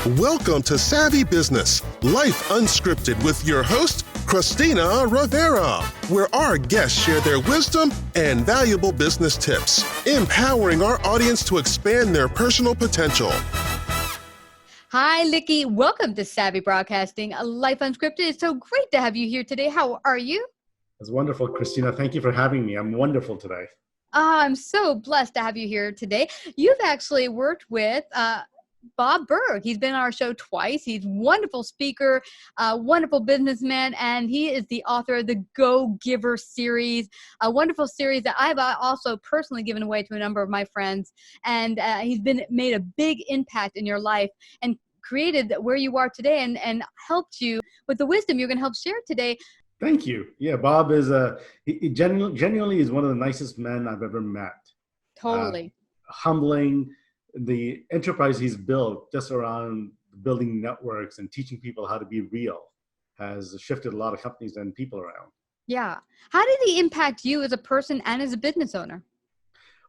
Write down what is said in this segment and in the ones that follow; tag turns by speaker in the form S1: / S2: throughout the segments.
S1: Welcome to Savvy Business, Life Unscripted with your host, Christina Rivera, where our guests share their wisdom and valuable business tips, empowering our audience to expand their personal potential.
S2: Hi, Licky. Welcome to Savvy Broadcasting, Life Unscripted. It's so great to have you here today. How are you?
S3: It's wonderful, Christina. Thank you for having me. I'm wonderful today.
S2: I'm so blessed to have you here today. You've actually worked with Bob Burg. He's been on our show twice. He's a wonderful speaker, wonderful businessman, and he is the author of the Go Giver series, a wonderful series that I've also personally given away to a number of my friends. And he's made a big impact in your life and created where you are today and helped you with the wisdom you're going to help share today.
S3: Thank you. Yeah, Bob is he genuinely is one of the nicest men I've ever met.
S2: Totally.
S3: Humbling. The enterprise he's built just around building networks and teaching people how to be real has shifted a lot of companies and people around.
S2: Yeah. How did he impact you as a person and as a business owner?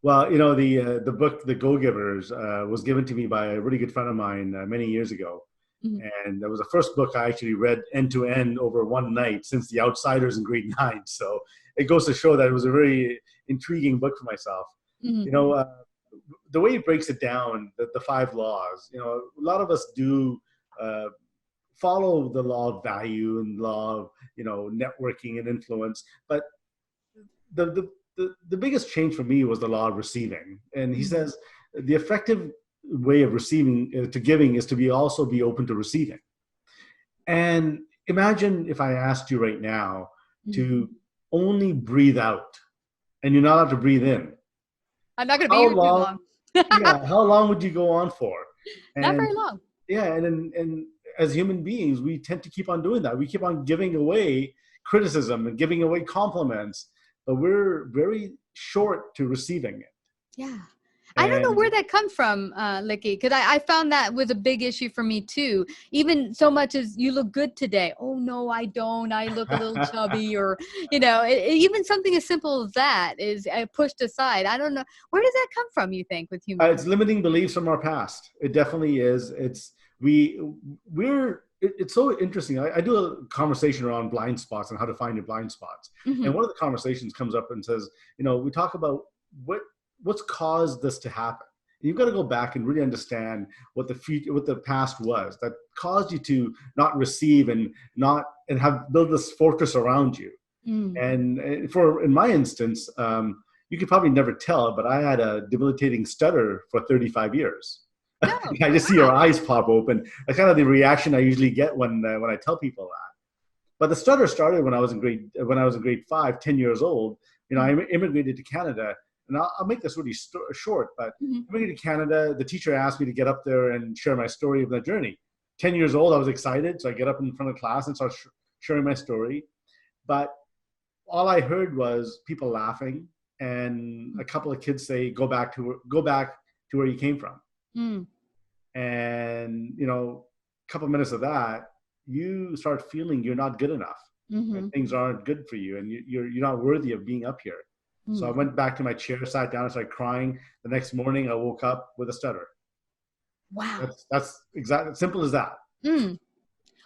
S3: Well, you know, the book, The Go-Givers, was given to me by a really good friend of mine many years ago. Mm-hmm. And that was the first book I actually read end to end over one night since The Outsiders in grade 9. So it goes to show that it was a very intriguing book for myself. Mm-hmm. You know, the way it breaks it down, the 5 laws, you know, a lot of us do follow the law of value and law of, you know, networking and influence. But the biggest change for me was the law of receiving. And he says the effective way of receiving to giving is to also be open to receiving. And imagine if I asked you right now to only breathe out and you're not allowed to breathe in.
S2: I'm not going to be here too long.
S3: Yeah, how long would you go on for?
S2: Not very long.
S3: Yeah, and as human beings, we tend to keep on doing that. We keep on giving away criticism and giving away compliments, but we're very short to receiving it.
S2: Yeah. I don't know where that comes from, Licky, because I found that was a big issue for me too. Even so much as you look good today. Oh, no, I don't. I look a little chubby or, you know, even something as simple as that is pushed aside. I don't know. Where does that come from, you think, with humans?
S3: It's limiting beliefs from our past. It definitely is. It's so interesting. I do a conversation around blind spots and how to find your blind spots. Mm-hmm. And one of the conversations comes up and says, you know, we talk about what's caused this to happen. And you've got to go back and really understand what the past was that caused you to not receive and have build this fortress around you. Mm. And in my instance, you could probably never tell, but I had a debilitating stutter for 35 years. Oh, I just see your eyes pop open. That's kind of the reaction I usually get when I tell people that. But the stutter started when I was in grade 5, 10 years old. You know, I immigrated to Canada. And I'll make this really short, but immigrated to Canada, the teacher asked me to get up there and share my story of that journey. 10 years old, I was excited, so I get up in front of class and start sharing my story. But all I heard was people laughing and a couple of kids say, go back to where you came from. Mm. And, you know, a couple of minutes of that, you start feeling you're not good enough. Mm-hmm. And things aren't good for you and you're not worthy of being up here. So I went back to my chair, sat down, and started crying. The next morning, I woke up with a stutter.
S2: Wow.
S3: That's exactly simple as that.
S2: Mm.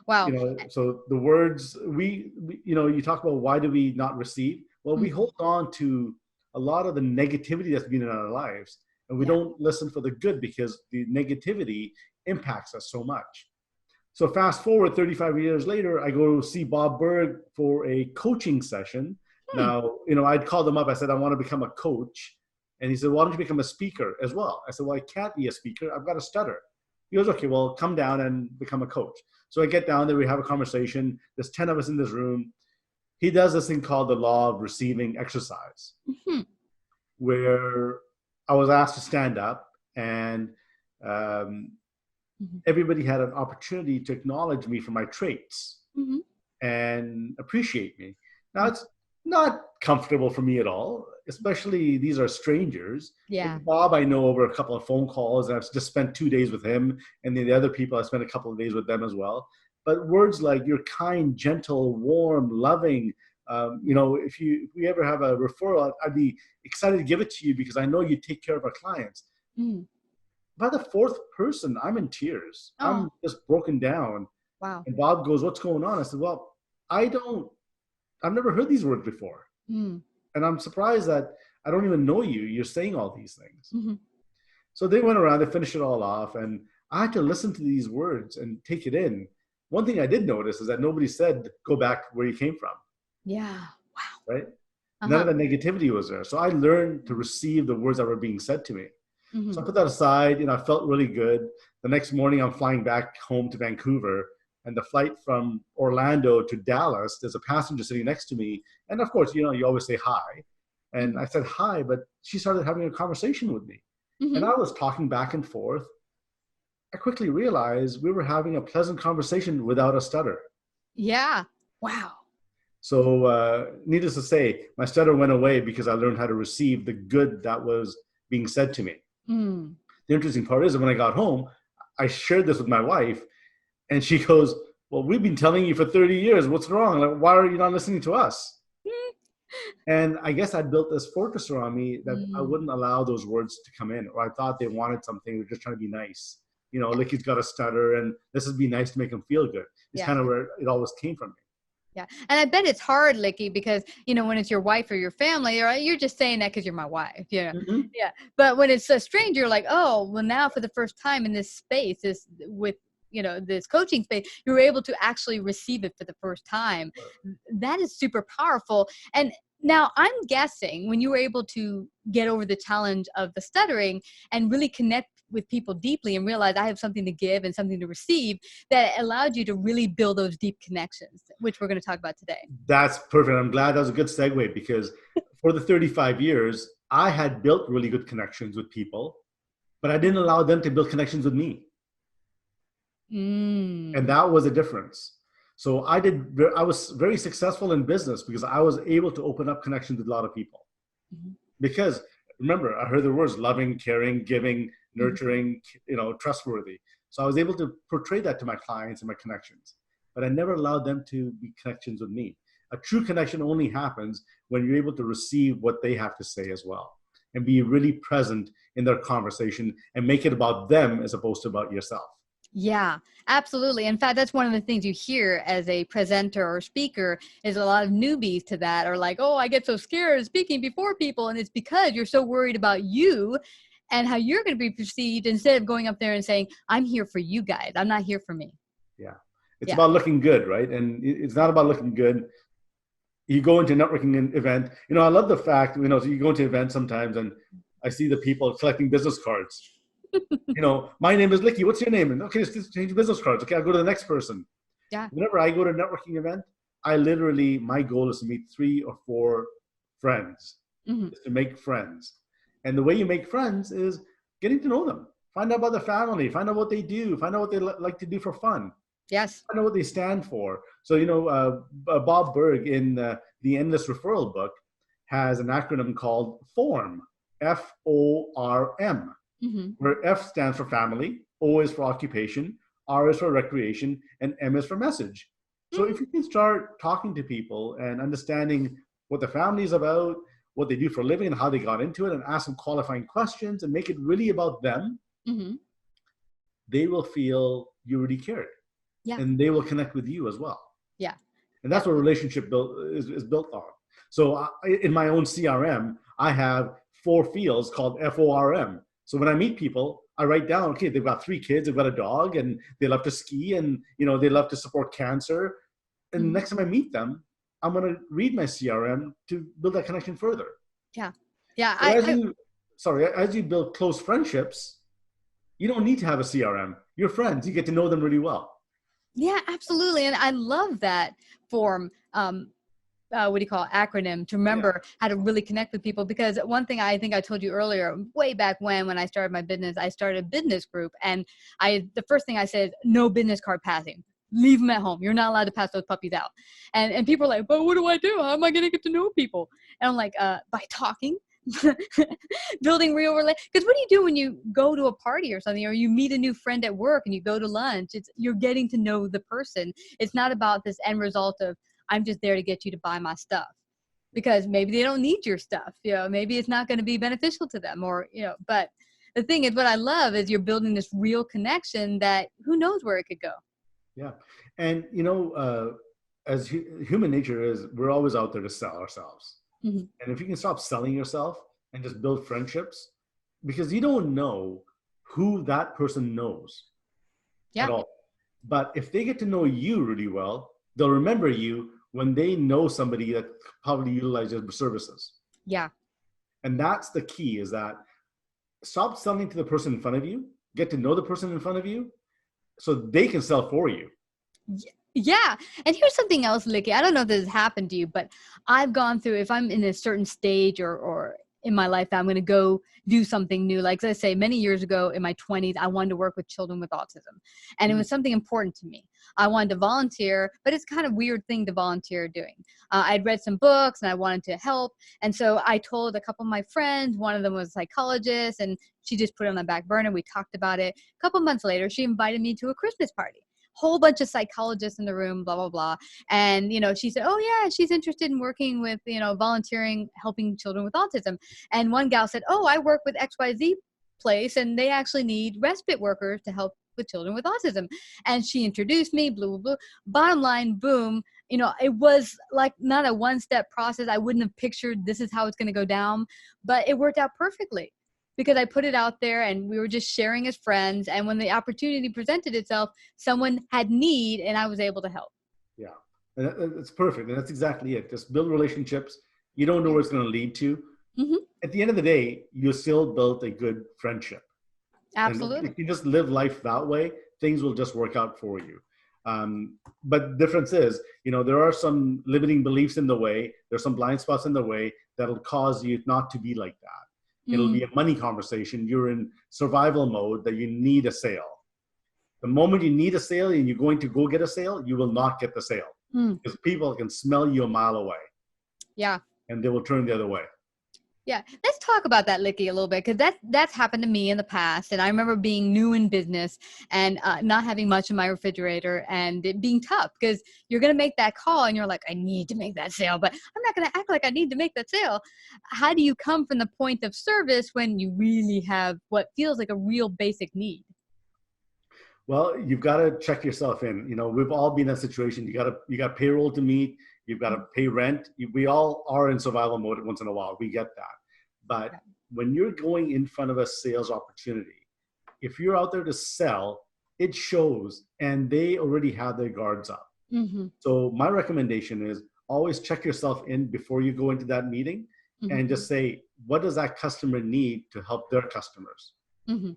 S2: Wow.
S3: You know, so the words we you know, you talk about why do we not receive? Well, we hold on to a lot of the negativity that's been in our lives, and we don't listen for the good because the negativity impacts us so much. So fast forward 35 years later, I go see Bob Burg for a coaching session. Now, you know, I'd called him up. I said, I want to become a coach. And he said, why don't you become a speaker as well? I said, well, I can't be a speaker. I've got a stutter. He goes, okay, well, come down and become a coach. So I get down there. We have a conversation. There's 10 of us in this room. He does this thing called the law of receiving exercise, where I was asked to stand up and everybody had an opportunity to acknowledge me for my traits and appreciate me. Now, it's not comfortable for me at all, especially these are strangers.
S2: Yeah.
S3: Like Bob, I know over a couple of phone calls, and I've just spent 2 days with him, and then the other people, I spent a couple of days with them as well. But words like you're kind, gentle, warm, loving, you know, if we ever have a referral, I'd be excited to give it to you because I know you take care of our clients. by the fourth person, I'm in tears.
S2: Oh,
S3: I'm just broken down.
S2: wow.
S3: And Bob goes, "What's going on?" I said, "Well, I've never heard these words before.
S2: Mm.
S3: And I'm surprised that I don't even know you. You're saying all these things."
S2: Mm-hmm.
S3: So they went around, they finished it all off, and I had to listen to these words and take it in. One thing I did notice is that nobody said, "Go back where you came from,"
S2: Yeah. Wow.
S3: right? None of the negativity was there. So I learned to receive the words that were being said to me.
S2: Mm-hmm.
S3: So I put that aside, I felt really good. The next morning I'm flying back home to Vancouver, and the flight from Orlando to Dallas, there's a passenger sitting next to me. And of course, you always say hi. And
S2: Mm-hmm.
S3: I said hi, but she started having a conversation with me.
S2: Mm-hmm.
S3: And I was talking back and forth. I quickly realized we were having a pleasant conversation without a stutter.
S2: Yeah. Wow.
S3: So needless to say, my stutter went away because I learned how to receive the good that was being said to me.
S2: Mm.
S3: The interesting part is that when I got home, I shared this with my wife, and she goes, "Well, we've been telling you for 30 years. What's wrong? Like, why are you not listening to us?" And I guess I built this fortress around me that I wouldn't allow those words to come in, or I thought they wanted something. They were just trying to be nice. Licky's got a stutter, and this is be nice to make him feel good. It's kind of where it always came from me.
S2: Yeah. And I bet it's hard, Licky, because, when it's your wife or your family, or you're just saying that because you're my wife. Yeah.
S3: Mm-hmm.
S2: Yeah. But when it's a stranger, you're like, oh, well, now for the first time in this space, this coaching space, you're able to actually receive it for the first time. That is super powerful. And now I'm guessing when you were able to get over the challenge of the stuttering and really connect with people deeply and realize I have something to give and something to receive, that allowed you to really build those deep connections, which we're going to talk about today.
S3: That's perfect. I'm glad that was a good segue, because for the 35 years, I had built really good connections with people, but I didn't allow them to build connections with me. And that was a difference. So I was very successful in business because I was able to open up connections with a lot of people. Mm-hmm. Because remember, I heard the words loving, caring, giving, nurturing, trustworthy. So I was able to portray that to my clients and my connections, but I never allowed them to be connections with me. A true connection only happens when you're able to receive what they have to say as well, and be really present in their conversation and make it about them as opposed to about yourself.
S2: Yeah, absolutely. In fact, that's one of the things you hear as a presenter or speaker is a lot of newbies to that are like, oh, I get so scared of speaking before people. And it's because you're so worried about you and how you're going to be perceived, instead of going up there and saying, I'm here for you guys. I'm not here for me.
S3: Yeah. It's about looking good, right? And it's not about looking good. You go into a networking event. I love the fact, so you go into events sometimes and I see the people collecting business cards. My name is Licky. What's your name? And okay, let's change business cards. Okay, I'll go to the next person.
S2: Yeah.
S3: Whenever I go to a networking event, my goal is to meet 3 or 4 friends, is to make friends. And the way you make friends is getting to know them. Find out about their family. Find out what they do. Find out what they like to do for fun.
S2: Yes.
S3: Find out what they stand for. So, Bob Burg in the Endless Referral book has an acronym called FORM, FORM. Where F stands for family, O is for occupation, R is for recreation, and M is for message. So if you can start talking to people and understanding what the family is about, what they do for a living and how they got into it, and ask them qualifying questions and make it really about them, they will feel you really cared. Yeah. And they will connect with you as well. Yeah. And that's what a relationship is built on. So in my own CRM, I have 4 fields called FORM. So when I meet people, I write down, okay, they've got 3 kids, they've got a dog, and they love to ski, and they love to support cancer. And next time I meet them, I'm going to read my CRM to build that connection further.
S2: Yeah. Yeah.
S3: So as you build close friendships, you don't need to have a CRM. You're friends. You get to know them really well.
S2: Yeah, absolutely. And I love that form. Acronym to remember how to really connect with people. Because one thing I think I told you earlier, way back when I started my business, I started a business group, and the first thing I said, no business card passing. Leave them at home. You're not allowed to pass those puppies out. And people are like, but what do I do? How am I going to get to know people? And I'm like, by talking, building real relationships. Because what do you do when you go to a party or something, or you meet a new friend at work and you go to lunch? You're getting to know the person. It's not about this end result of, I'm just there to get you to buy my stuff, because maybe they don't need your stuff. Maybe it's not going to be beneficial to them, or, but the thing is, what I love is you're building this real connection that who knows where it could go.
S3: Yeah. And, as human nature is, we're always out there to sell ourselves.
S2: Mm-hmm.
S3: And if you can stop selling yourself and just build friendships, because you don't know who that person knows at all. But if they get to know you really well, they'll remember you when they know somebody that probably utilizes your services.
S2: Yeah.
S3: And that's the key, is that stop selling to the person in front of you, get to know the person in front of you so they can sell for you.
S2: Yeah. And here's something else, Licky. I don't know if this has happened to you, but I've gone through, if I'm in a certain stage or in my life that I'm going to go do something new. Like I say, many years ago in my 20s, I wanted to work with children with autism. And it was something important to me. I wanted to volunteer, but it's kind of weird thing to volunteer doing. I'd read some books and I wanted to help. And so I told a couple of my friends, one of them was a psychologist, and she just put it on the back burner. We talked about it. A couple months later, she invited me to a Christmas party. Whole bunch of psychologists in the room, blah, blah, blah. And, she said, oh yeah, she's interested in working with, volunteering, helping children with autism. And one gal said, oh, I work with XYZ place and they actually need respite workers to help with children with autism. And she introduced me, blah, blah, blah. Bottom line, boom. It was like not a one-step process. I wouldn't have pictured this is how it's going to go down, but it worked out perfectly. Because I put it out there and we were just sharing as friends. And when the opportunity presented itself, someone had need and I was able to help.
S3: Yeah, and it's perfect. And that's exactly it. Just build relationships. You don't know where it's going to lead to. Mm-hmm. At the end of the day, you still built a good friendship.
S2: Absolutely.
S3: And if you just live life that way, things will just work out for you. But the difference is, there are some limiting beliefs in the way. There's some blind spots in the way that'll cause you not to be like that. It'll be a money conversation. You're in survival mode that you need a sale. The moment you need a sale and you're going to go get a sale, you will not get the sale because people can smell you a mile away.
S2: Yeah.
S3: And they will turn the other way.
S2: Yeah. Let's talk about that, Licky, a little bit, because that's happened to me in the past. And I remember being new in business and not having much in my refrigerator and it being tough because you're going to make that call and you're like, I need to make that sale, but I'm not going to act like I need to make that sale. How do you come from the point of service when you really have what feels like a real basic need?
S3: Well, you've got to check yourself in. We've all been in that situation. You got payroll to meet. You've got to pay rent. We all are in survival mode once in a while. We get that. But when you're going in front of a sales opportunity, if you're out there to sell, it shows and they already have their guards up. Mm-hmm. So my recommendation is always check yourself in before you go into that meeting and just say, what does that customer need to help their customers? Mm-hmm.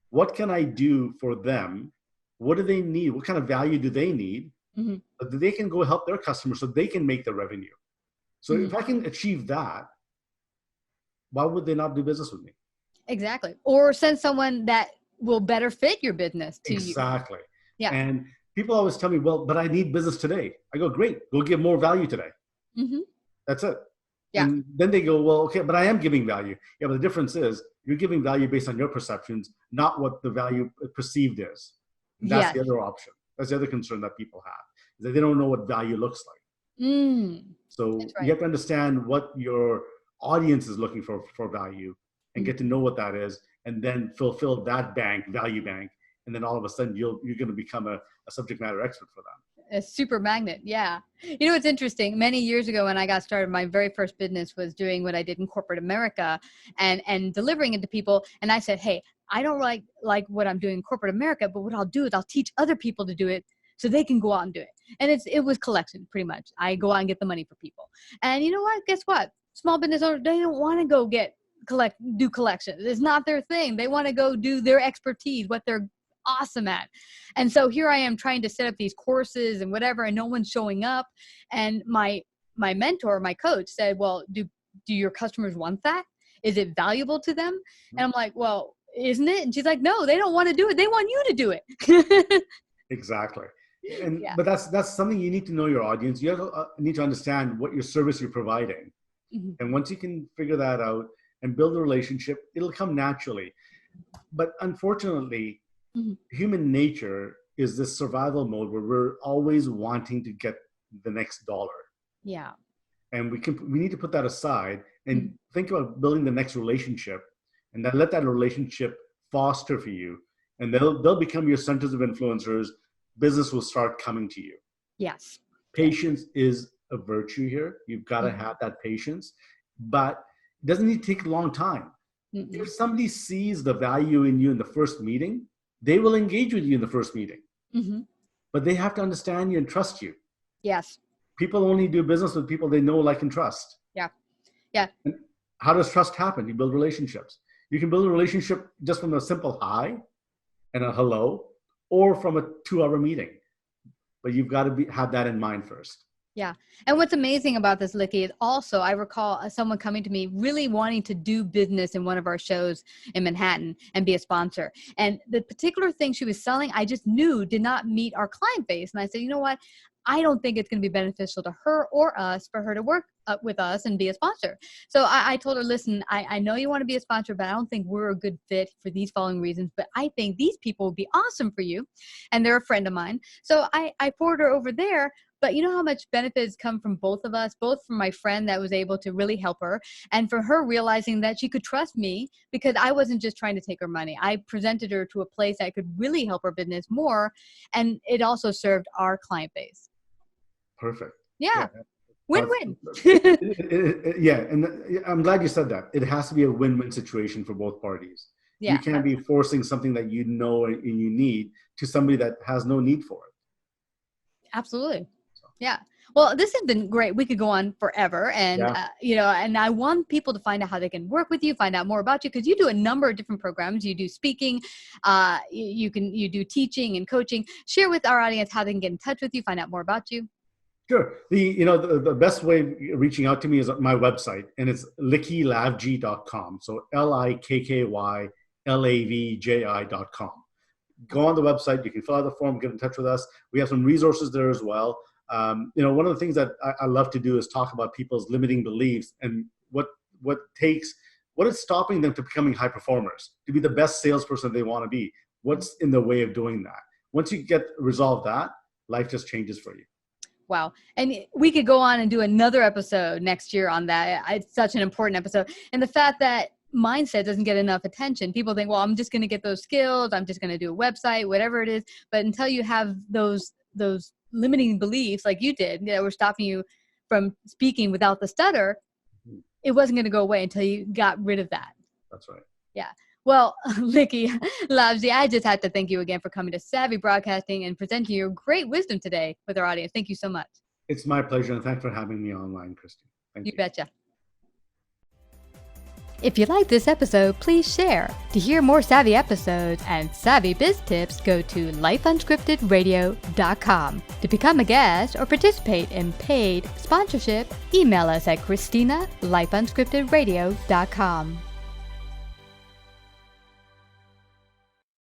S3: What can I do for them? What do they need? What kind of value do they need? Mm-hmm. So that they can go help their customers so they can make the revenue. So if I can achieve that, why would they not do business with me?
S2: Exactly. Or send someone that will better fit your business to you.
S3: Exactly.
S2: Yeah.
S3: And people always tell me, well, but I need business today. I go, great, go give more value today. Mm-hmm. That's it. Yeah. And then they go, well, okay, but I am giving value. Yeah, but the difference is you're giving value based on your perceptions, not what the value perceived is. And that's the other option. That's the other concern that people have, is that they don't know what value looks like. So you have to understand what your audience is looking for value and get to know what that is, and then fulfill that value bank. And then all of a sudden you're going to become a subject matter expert for them.
S2: A super magnet. Yeah. It's interesting. Many years ago when I got started, my very first business was doing what I did in corporate America and delivering it to people. And I said, hey, I don't like what I'm doing in corporate America, but what I'll do is I'll teach other people to do it so they can go out and do it. And it was collection pretty much. I go out and get the money for people. And you know what? Guess what? Small business owners, they don't want to go do collections. It's not their thing. They want to go do their expertise, what they're awesome at. And so here I am trying to set up these courses and whatever, and no one's showing up. And my mentor, my coach said, well, do your customers want that? Is it valuable to them? And I'm like, well, isn't it? And she's like, no, they don't want to do it. They want you to do it.
S3: Exactly. But that's something you need to know your audience. You need to understand what your service you're providing. Mm-hmm. And once you can figure that out and build a relationship, it'll come naturally. But unfortunately, human nature is this survival mode where we're always wanting to get the next dollar. Yeah. And we need to put that aside and think about building the next relationship, and then let that relationship foster for you, and they'll become your centers of influencers. Business will start coming to you.
S2: Yes.
S3: Patience is a virtue here. You've got to have that patience, but it doesn't need to take a long time. If somebody sees the value in you in the first meeting, they will engage with you in the first meeting. But they have to understand you and trust you.
S2: Yes.
S3: People only do business with people they know, like, and trust.
S2: Yeah. Yeah.
S3: And how does trust happen? You build relationships. You can build a relationship just from a simple hi and a hello, or from a 2-hour meeting. But you've got to have that in mind first.
S2: Yeah. And what's amazing about this, Licky, is also I recall someone coming to me really wanting to do business in one of our shows in Manhattan and be a sponsor. And the particular thing she was selling, I just knew did not meet our client base. And I said, you know what? I don't think it's going to be beneficial to her or us for her to work with us and be a sponsor. So I told her, listen, I know you want to be a sponsor, but I don't think we're a good fit for these following reasons. But I think these people would be awesome for you. And they're a friend of mine. So I forwarded her over there. But you know how much benefits come from both of us, both from my friend that was able to really help her, and for her realizing that she could trust me because I wasn't just trying to take her money. I presented her to a place that could really help her business more. And it also served our client base.
S3: Perfect.
S2: Yeah. Win-win.
S3: Yeah. And I'm glad you said that. It has to be a win-win situation for both parties.
S2: Yeah.
S3: You can't be forcing something that you know and you need to somebody that has no need for it.
S2: Absolutely. Yeah. Well, this has been great. We could go on forever. And, and I want people to find out how they can work with you, find out more about you, because you do a number of different programs. You do speaking, you do teaching and coaching. Share with our audience how they can get in touch with you, find out more about you.
S3: Sure. The best way of reaching out to me is my website, and it's likkylavji.com. So LIKKYLAVJI.com. Go on the website. You can fill out the form, get in touch with us. We have some resources there as well. One of the things that I love to do is talk about people's limiting beliefs and what is stopping them to becoming high performers, to be the best salesperson they want to be. What's in the way of doing that? Once you resolve that, life just changes for you.
S2: Wow. And we could go on and do another episode next year on that. It's such an important episode. And the fact that mindset doesn't get enough attention. People think, well, I'm just going to get those skills. I'm just going to do a website, whatever it is. But until you have those limiting beliefs like you did that were stopping you from speaking without the stutter, it wasn't going to go away until you got rid of that.
S3: That's right.
S2: Yeah. Well, Likky Lavji, I just had to thank you again for coming to Savvy Broadcasting and presenting your great wisdom today with our audience. Thank you so much.
S3: It's my pleasure, and thanks for having me online, Christy. Thank you.
S2: You betcha. If you like this episode, please share. To hear more Savvy episodes and Savvy Biz tips, go to lifeunscriptedradio.com. To become a guest or participate in paid sponsorship, email us at Christina@lifeunscriptedradio.com.